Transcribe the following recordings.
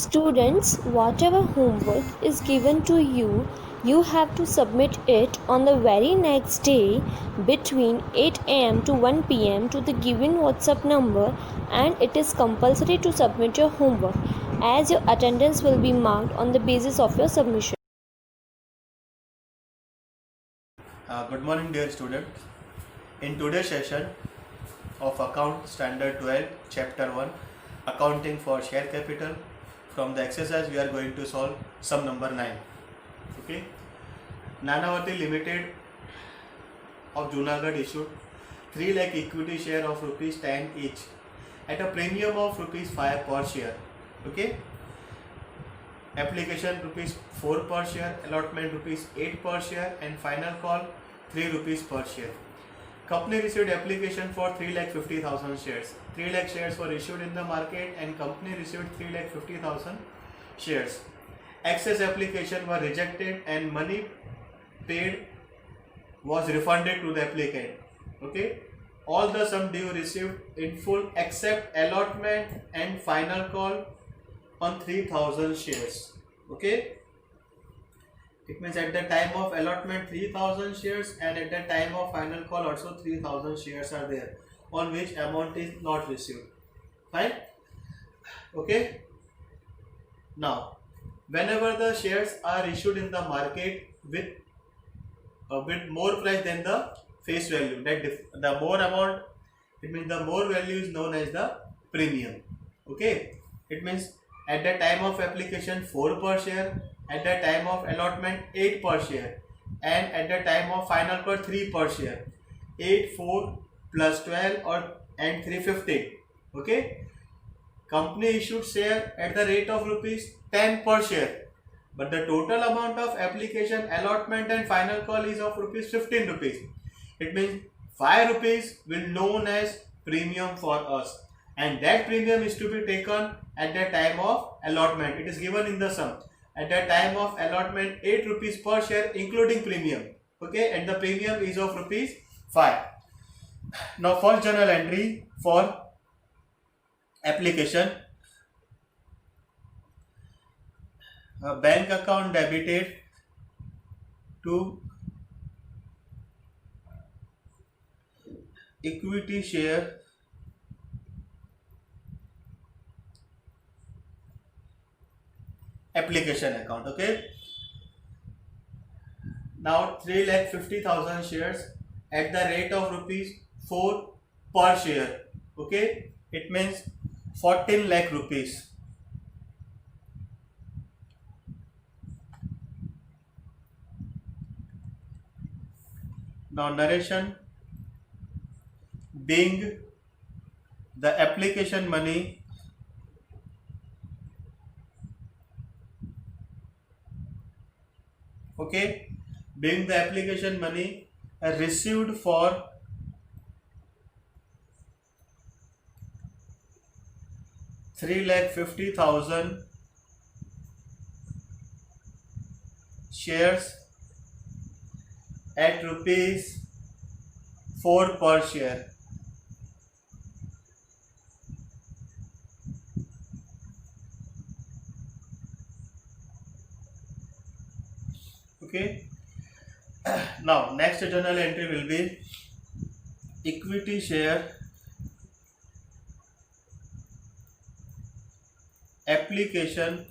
Students, whatever homework is given to you, you have to submit it on the very next day between 8 am to 1 pm to the given WhatsApp number, and it is compulsory to submit your homework as your attendance will be marked on the basis of your submission. Good morning, dear students. In today's session of Account Standard 12, Chapter 1, Accounting for Share Capital, from the exercise we are going to solve sum number 9. Okay. Nanavati Limited of Junagadh issued 3 lakh equity share of rupees 10 each at a premium of rupees 5 per share. Okay. Application rupees 4 per share, allotment rupees 8 per share, and final call 3 rupees per share. Company received application for 3,50,000 shares. 3 lakh shares were issued in the market and company received 3,50,000 shares. Excess application were rejected and money paid was refunded to the applicant. Okay. All the sum due received in full except allotment and final call on 3,000 shares. Okay. It means at the time of allotment 3,000 shares and at the time of final call also 3,000 shares are there, on which amount is not received. Fine. Okay. Now, whenever the shares are issued in the market with more price than the face value, the more amount, it means the more value is known as the premium. Okay. It means at the time of application 4 per share, at the time of allotment 8 per share, and at the time of final call 3 per share. 8, 4 plus 12 and 350. Okay. Company issued share at the rate of rupees 10 per share, but the total amount of application, allotment and final call is of rupees 15 rupees. It means 5 rupees will known as premium for us, and that premium is to be taken at the time of allotment. It is given in the sum. At the time of allotment 8 rupees per share including premium. Okay, and the premium is of rupees 5. Now first journal entry for application. Bank account debited to equity share application account. Okay. Now 3,50,000 shares at the rate of rupees 4 per share. Okay. It means 14 lakh rupees. Now narration. Being the application money being the application money received for 3,50,000 shares at rupees 4 per share. Okay. Now next journal entry will be equity share application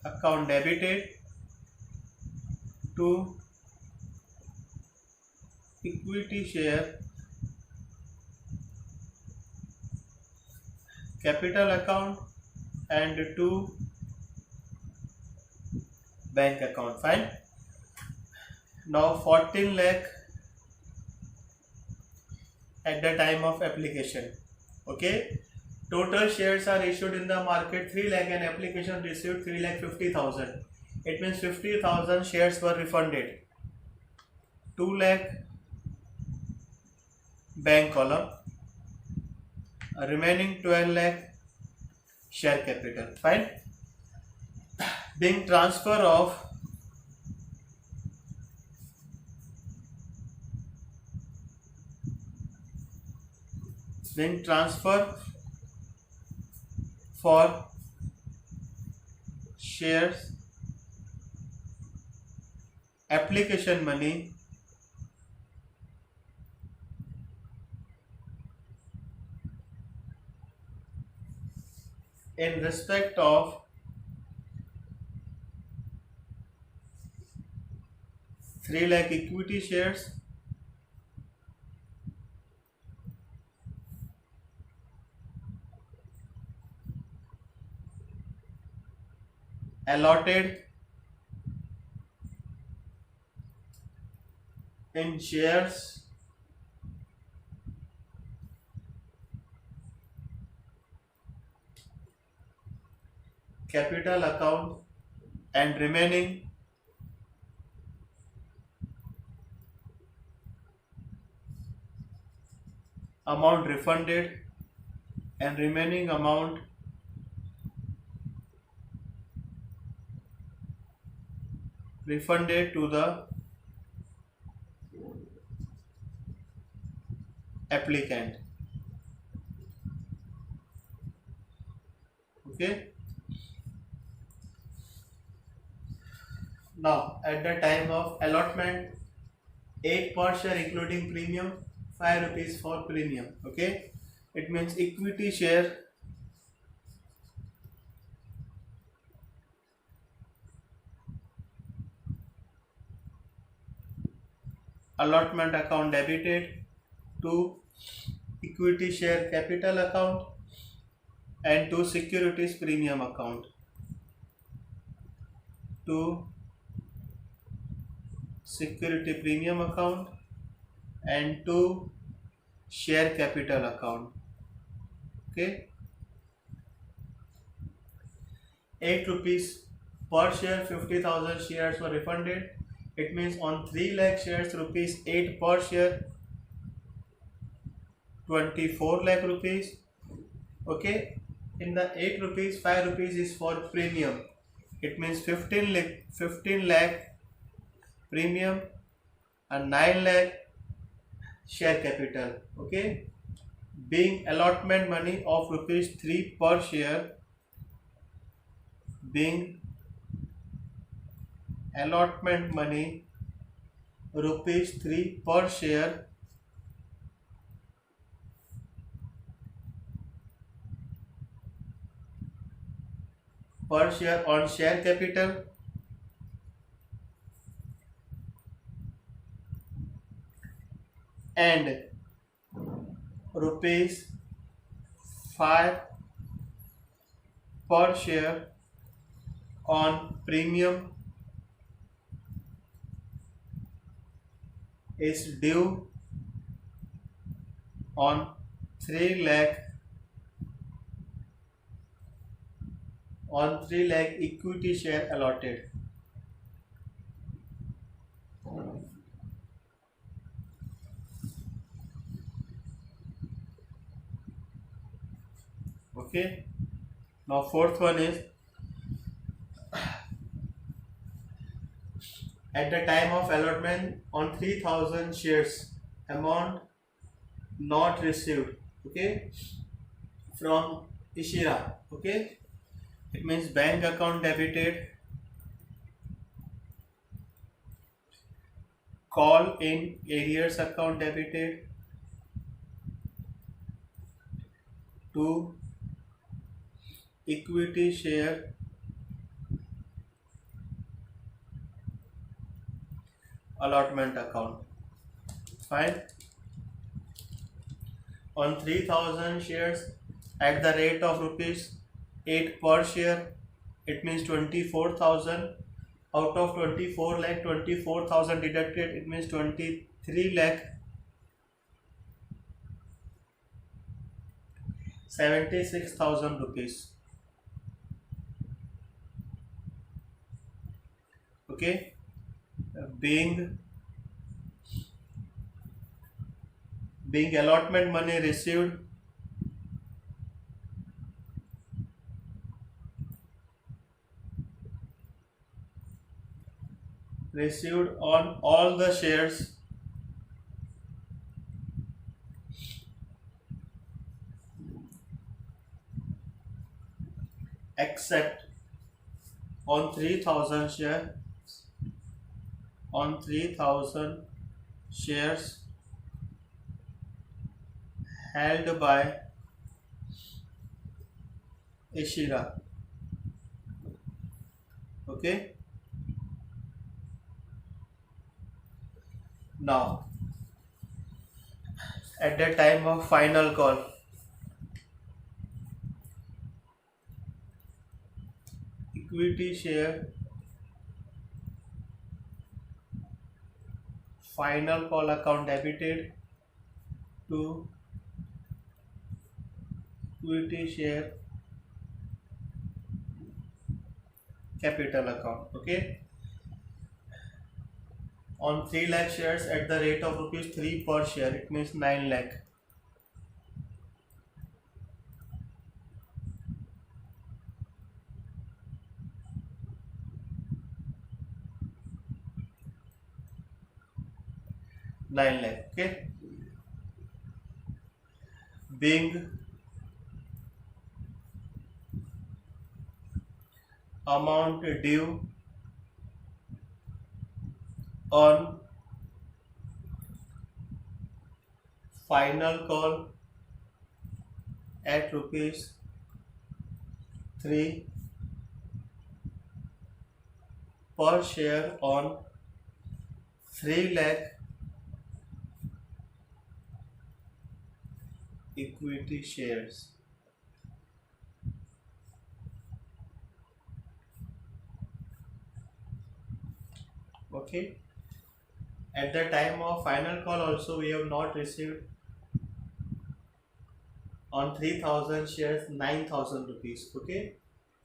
account debited to equity share capital account and to bank account. Fine. Now 14 lakh at the time of application. Okay. Total shares are issued in the market 3 lakh and application received 3,50,000. It means 50,000 shares were refunded. 2 lakh bank column. Remaining 12 lakh share capital. Fine. Being transfer of for shares application money in respect of 3 lakh equity shares allotted in shares capital account and remaining amount refunded and remaining amount refunded to the applicant. Okay. Now at the time of allotment, 8 per share including premium, 5 rupees for premium. Okay, it means equity share allotment account debited to equity share capital account and to securities premium account to security premium account and to share capital account. Okay, 8 rupees per share, 50,000 shares were refunded. It means on 3 lakh shares rupees 8 per share, 24 lakh rupees. Okay, in the 8 rupees 5 rupees is for premium. It means 15 lakh premium and 9 lakh share capital. Okay, being allotment money of rupees 3 per share, being allotment money rupees 3 per share on share capital and rupees 5 per share on premium is due on 3 lakh equity share allotted. Okay, now fourth one is at the time of allotment on 3,000 shares amount not received, okay, from Ishira. Okay, it means bank account debited, call in arrears account debited to equity share allotment account. Fine. On 3,000 shares at the rate of rupees 8 per share, it means 24,000. Out of 24 lakh, 24,000 deducted, it means 23 lakh 76,000 rupees. Okay, being allotment money received on all the shares except on 3000 shares held by Ishira. Okay. Now, at the time of final call, equity share final call account debited to equity share capital account. Okay. On 3 lakh shares at the rate of rupees 3 per share, it means 9 lakh. Okay. Being amount due on final call at rupees 3 per share on 3 lakh equity shares. Okay. At the time of final call also we have not received on 3000 shares 9000 rupees. Okay.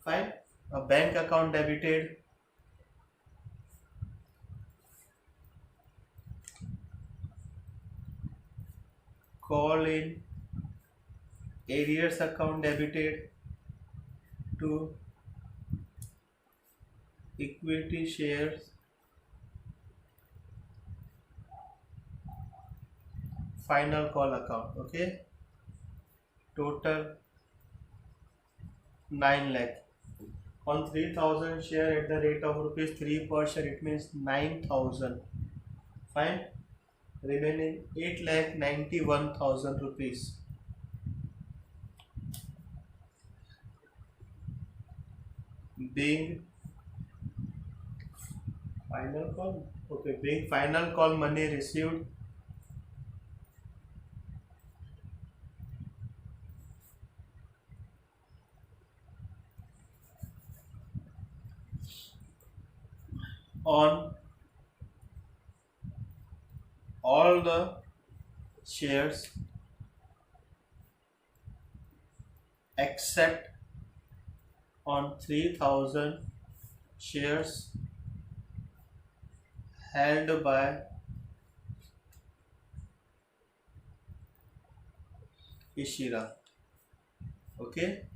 Fine. A bank account debited call in arrears account debited to equity shares final call account. Okay. Total 9 lakh. On 3000 share at the rate of rupees 3 per share, it means 9000. Fine. Remaining 8,91,000 rupees. Being final call. Okay. Being final call money received on all the shares except on 3000 shares held by Ishira. Okay.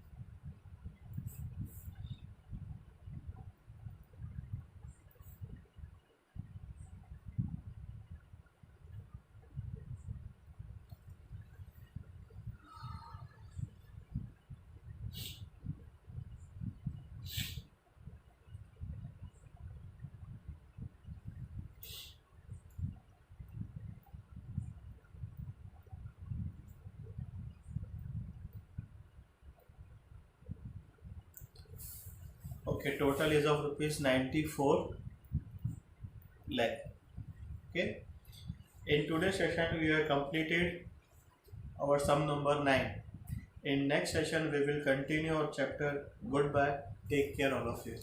Okay, total is of rupees 94 lakh. Okay. In today's session, we have completed our sum number 9. In next session, we will continue our chapter. Goodbye. Take care, all of you.